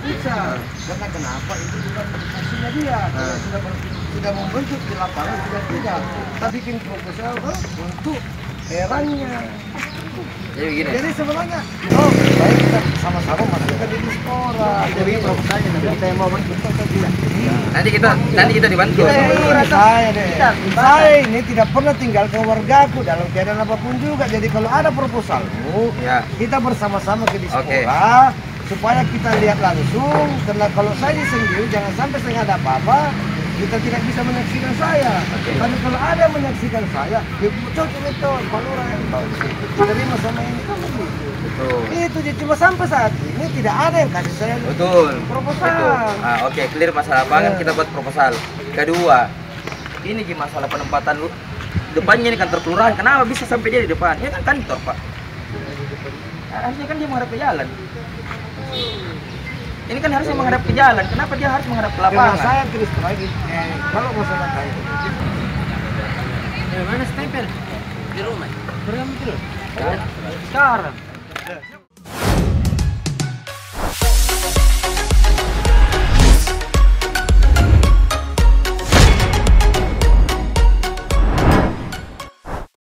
bisa. Karena kenapa? Itu bukan tugasnya dia. Kalau sudah membentuk di lapangan sudah tidak. Kita bikin proposal untuk herannya. Jadi sebenarnya, baik kita sama-sama masukkan di Dispora. Jadi proposalnya kita yang mau bentuk atau tidak. Nanti kita dibantu. Saya ini tidak pernah tinggalkan wargaku dalam keadaan apapun juga. Jadi kalau ada proposalmu, kita bersama-sama ke Dispora supaya kita lihat langsung. Karena kalau saya sendiri jangan sampai saya nggak ada apa-apa, kita tidak bisa menyaksikan saya. Tapi kalau ada menyaksikan saya, cocok betul, Pak Lurah yang tahu. Terima sama ini kan begitu. Betul. Itu dia cuma sampai saat ini tidak ada yang kasih saya proposal. Betul. Oke, clear masalah lapangan kita buat proposal. Kedua, ini masalah penempatan lu. Depannya ini kantor kelurahan, kenapa bisa sampai dia di depan? Ya kan kantor, Pak. Harusnya kan dia menghadap ke jalan. Ini kan harusnya menghadap ke jalan. Kenapa dia harus menghadap ke lapangan? Karena saya terus lagi, kalau masalah kayak Mana stempel? Di rumah. Berapa kilo? sekarang.